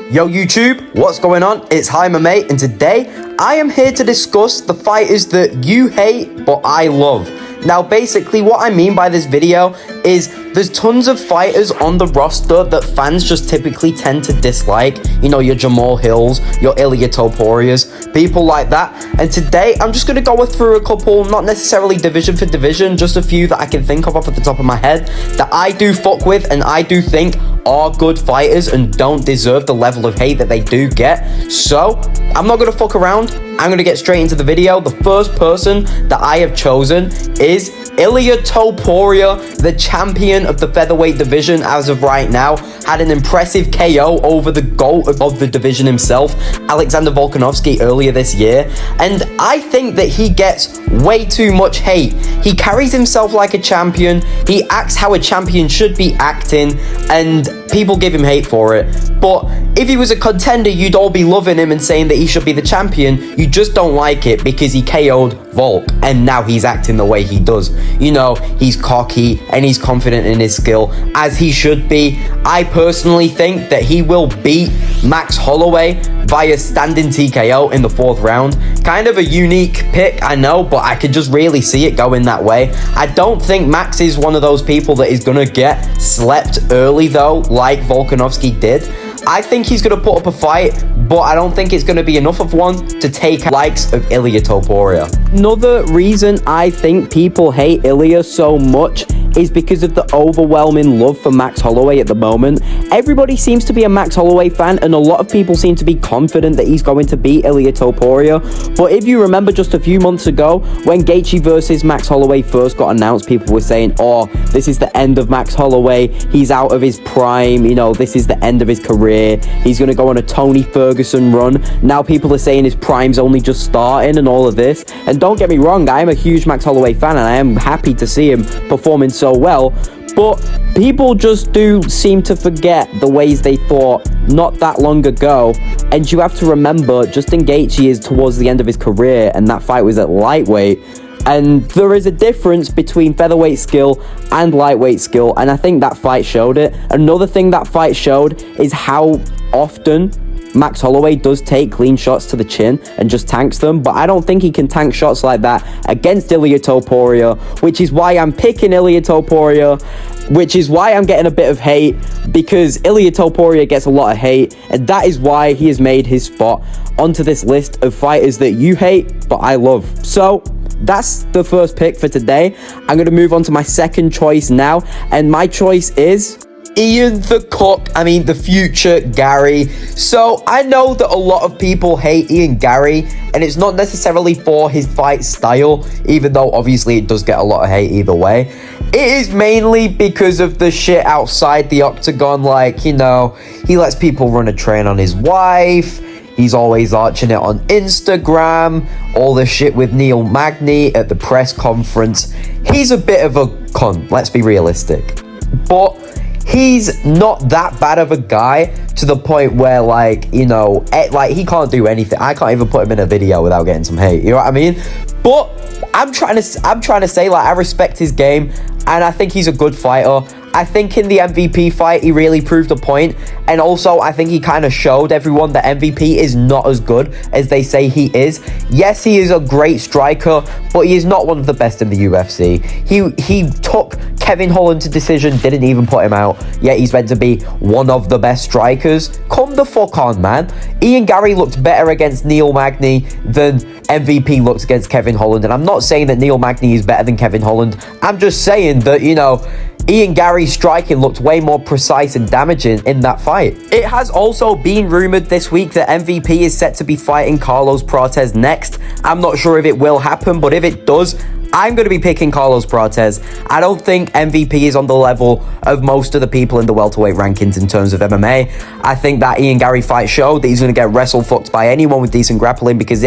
Yo YouTube, what's going on? It's HIGHMMA, and today I am here to discuss the fighters that you hate but I love. Now basically what I mean by this video is there's tons of fighters on the roster that fans just typically tend to dislike. You know, your Jamal Hills, your Ilia Toporias, people like that. And today I'm just going to go through a couple, not necessarily division for division, just a few that I can think of off at the top of my head that I do fuck with and I do think are good fighters and don't deserve the level of hate that they do get. So I'm not going to fuck around. I'm going to get straight into the video. The first person that I have chosen is Ilia Topuria, the champion of the featherweight division as of right now. Had an impressive KO over the GOAT of the division himself, Alexander Volkanovski, earlier this year. And I think that he gets way too much hate. He carries himself like a champion. He acts how a champion should be acting, and people give him hate for it. But if he was a contender, you'd all be loving him and saying that he should be the champion. You just don't like it because he KO'd Volk, and now he's acting the way he does. You know, he's cocky and he's confident in his skill, as he should be. I personally think that he will beat Max Holloway via standing TKO in the 4th round. Kind of a unique pick, I know, but I could just really see it going that way. I don't think Max is one of those people that is going to get slept early, though, like Volkanovski did. I think he's going to put up a fight, but I don't think it's going to be enough of one to take likes of Ilia Topuria. Another reason I think people hate Ilia so much is because of the overwhelming love for Max Holloway at the moment. Everybody seems to be a Max Holloway fan, and a lot of people seem to be confident that he's going to beat Ilia Topuria. But if you remember just a few months ago, when Gaethje versus Max Holloway first got announced, people were saying, oh, this is the end of Max Holloway. He's out of his prime. You know, this is the end of his career. He's going to go on a Tony Ferguson run. Now people are saying his prime's only just starting and all of this. And don't get me wrong, I am a huge Max Holloway fan, and I am happy to see him performing so well, but people just do seem to forget the ways they thought not that long ago. And you have to remember, Justin Gaethje is towards the end of his career, and that fight was at lightweight, and there is a difference between featherweight skill and lightweight skill, and I think that fight showed it. Another thing that fight showed is how often Max Holloway does take clean shots to the chin and just tanks them, but I don't think he can tank shots like that against Ilia Topuria, which is why I'm picking Ilia Topuria, which is why I'm getting a bit of hate, because Ilia Topuria gets a lot of hate, and that is why he has made his spot onto this list of fighters that you hate but I love. So that's the first pick for today. I'm going to move on to my second choice now, and my choice is Ian the future Gary. So I know that a lot of people hate Ian Gary, and it's not necessarily for his fight style, even though obviously it does get a lot of hate either way. It is mainly because of the shit outside the octagon. Like, you know, he lets people run a train on his wife. He's always arching it on Instagram. All the shit with Neil Magny at the press conference. He's a bit of a cunt, let's be realistic. But he's not that bad of a guy to the point where, like, you know, like, he can't do anything. I can't even put him in a video without getting some hate. You know what I mean? But I'm trying to say, like, I respect his game, and I think he's a good fighter. I think in the MVP fight, he really proved a point. And also, I think he kind of showed everyone that MVP is not as good as they say he is. Yes, he is a great striker, but he is not one of the best in the UFC. He took Kevin Holland to decision, didn't even put him out, yet he's meant to be one of the best strikers. Come the fuck on, man. Ian Gary looked better against Neil Magny than MVP looks against Kevin Holland. And I'm not saying that Neil Magny is better than Kevin Holland. I'm just saying that, you know, Ian Gary's striking looked way more precise and damaging in that fight. It has also been rumored this week that MVP is set to be fighting Carlos Prates next. I'm not sure if it will happen, but if it does, I'm going to be picking Carlos Prates. I don't think MVP is on the level of most of the people in the welterweight rankings in terms of MMA. I think that Ian Gary fight showed that he's going to get wrestle fucked by anyone with decent grappling, because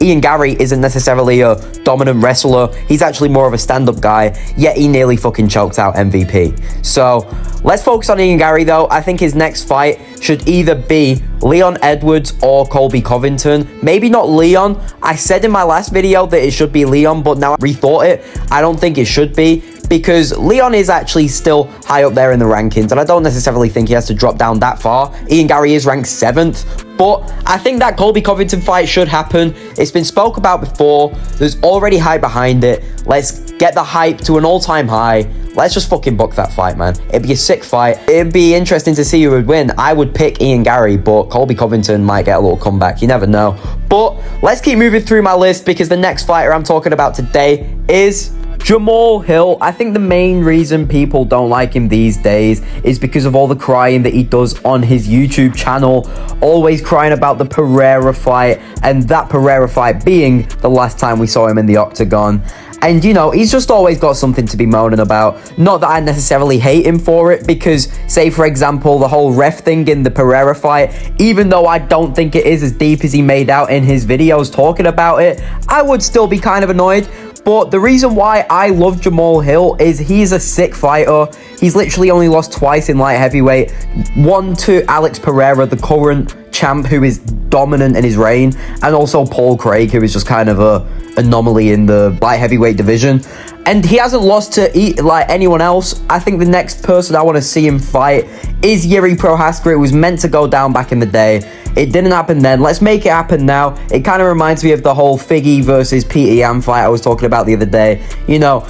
Ian Gary isn't necessarily a dominant wrestler. He's actually more of a stand-up guy, yet he nearly fucking choked out MVP. So let's focus on Ian Gary, though. I think his next fight should either be Leon Edwards or Colby Covington. Maybe not Leon. I said in my last video that it should be Leon, but now I rethought it. I don't think it should be, because Leon is actually still high up there in the rankings, and I don't necessarily think he has to drop down that far. Ian Garry is ranked 7th, but I think that Colby Covington fight should happen. It's been spoke about before. There's already hype behind it. Let's get the hype to an all-time high. Let's just fucking book that fight, man. It'd be a sick fight. It'd be interesting to see who would win. I would pick Ian Garry, but Colby Covington might get a little comeback. You never know. But let's keep moving through my list, because the next fighter I'm talking about today is Jamahal Hill. I think the main reason people don't like him these days is because of all the crying that he does on his YouTube channel, always crying about the Pereira fight, and that Pereira fight being the last time we saw him in the octagon. And, you know, he's just always got something to be moaning about. Not that I necessarily hate him for it, because, say, for example, the whole ref thing in the Pereira fight, even though I don't think it is as deep as he made out in his videos talking about it, I would still be kind of annoyed. But the reason why I love Jamahal Hill is he's a sick fighter. He's literally only lost twice in light heavyweight. One to Alex Pereira, the current champ, who is dominant in his reign, and also Paul Craig, who is just kind of a anomaly in the light heavyweight division. And he hasn't lost to anyone else. I think the next person I want to see him fight is Yuri Prohaska. It was meant to go down back in the day. It didn't happen then. Let's make it happen now. It kind of reminds me of the whole Figgy versus Peter Yan fight I was talking about the other day. You know,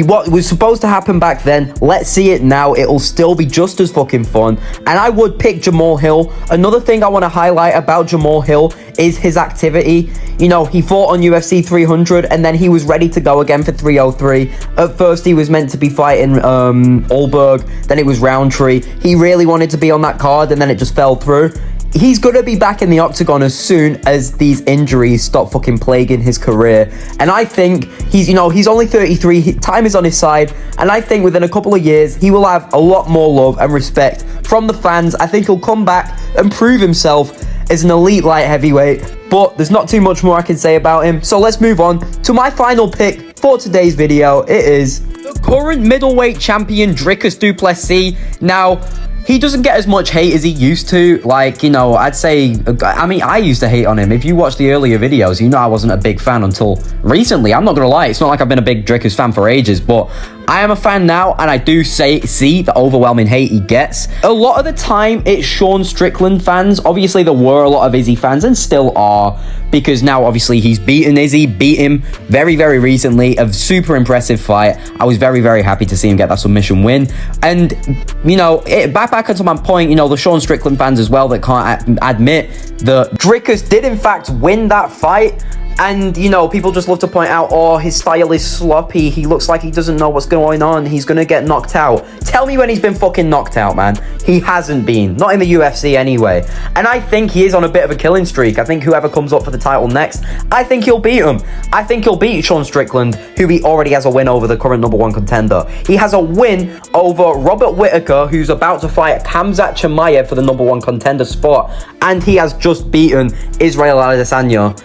what was supposed to happen back then, let's see it now. It'll still be just as fucking fun, and I would pick Jamahal Hill. Another thing I want to highlight about Jamahal Hill is his activity. You know, he fought on UFC 300, and then he was ready to go again for 303. At first he was meant to be fighting Ulberg, then it was Roundtree. He really wanted to be on that card, and then it just fell through. He's going to be back in the octagon as soon as these injuries stop fucking plaguing his career. And I think he's only 33. Time is on his side. And I think within a couple of years, he will have a lot more love and respect from the fans. I think he'll come back and prove himself as an elite light heavyweight. But there's not too much more I can say about him. So let's move on to my final pick for today's video. It is the current middleweight champion, Dricus du Plessis. Now, he doesn't get as much hate as he used to. Like, you know, I'd say, I mean, I used to hate on him. If you watch the earlier videos, you know I wasn't a big fan until recently. I'm not gonna lie, it's not like I've been a big Dricus fan for ages, but I am a fan now, and I do see the overwhelming hate he gets. A lot of the time, it's Sean Strickland fans. Obviously, there were a lot of Izzy fans, and still are, because now, obviously, he's beaten Izzy, beat him very, very recently. A super impressive fight. I was very, very happy to see him get that submission win. And, you know, back onto my point, you know, the Sean Strickland fans as well that can't admit that Dricus did, in fact, win that fight. And, you know, people just love to point out, oh, his style is sloppy. He looks like he doesn't know what's going on. He's going to get knocked out. Tell me when he's been fucking knocked out, man. He hasn't been. Not in the UFC anyway. And I think he is on a bit of a killing streak. I think whoever comes up for the title next, I think he'll beat him. I think he'll beat Sean Strickland, who he already has a win over, the current #1 contender. He has a win over Robert Whittaker, who's about to fight Khamzat Chimaev for the #1 contender spot. And he has just beaten Israel Adesanya.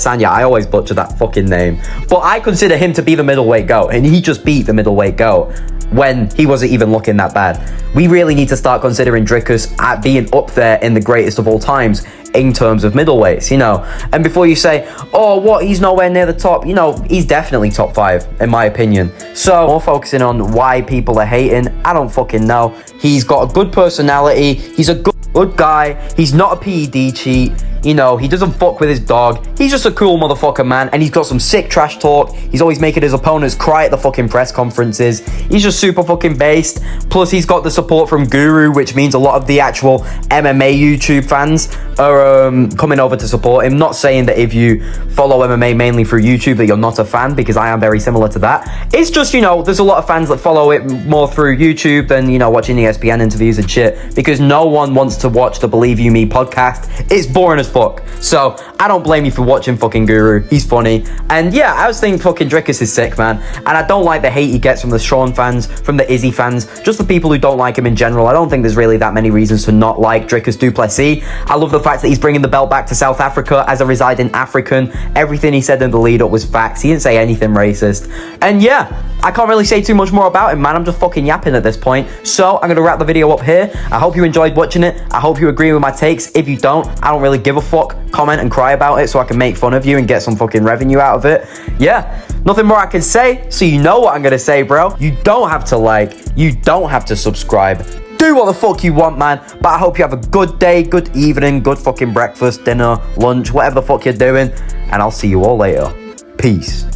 I always butcher that fucking name. But I consider him to be the middleweight GOAT, and he just beat the middleweight GOAT when he wasn't even looking that bad. We really need to start considering Dricus at being up there in the greatest of all times in terms of middleweights, you know. And before you say, oh, what, he's nowhere near the top, you know, he's definitely top 5, in my opinion. So, more focusing on why people are hating, I don't fucking know. He's got a good personality, he's a good guy, he's not a PED cheat. You know, he doesn't fuck with his dog. He's just a cool motherfucker, man. And he's got some sick trash talk. He's always making his opponents cry at the fucking press conferences. He's just super fucking based. Plus, he's got the support from Guru, which means a lot of the actual MMA YouTube fans are coming over to support him. Not saying that if you follow MMA mainly through YouTube that you're not a fan, because I am very similar to that. It's just, you know, there's a lot of fans that follow it more through YouTube than, you know, watching ESPN interviews and shit, because no one wants to watch the Believe You Me podcast. It's boring as fuck. So I don't blame you for watching fucking Guru. He's funny. And yeah, I was thinking fucking Dricus is sick, man. And I don't like the hate he gets from the Sean fans, from the Izzy fans, just the people who don't like him in general. I don't think there's really that many reasons to not like Dricus du Plessis. I love the fact that he's bringing the belt back to South Africa as a residing African. Everything he said in the lead up was facts. He didn't say anything racist. And yeah, I can't really say too much more about him, man. I'm just fucking yapping at this point. So I'm gonna wrap the video up here. I hope you enjoyed watching it. I hope you agree with my takes. If you don't, I don't really give a fuck. Comment and cry about it so I can make fun of you and get some fucking revenue out of it. Yeah, nothing more I can say. So you know what I'm gonna say, bro. You don't have to like, you don't have to subscribe. Do what the fuck you want, man. But I hope you have a good day, good evening, good fucking breakfast, dinner, lunch, whatever the fuck you're doing. And I'll see you all later. Peace.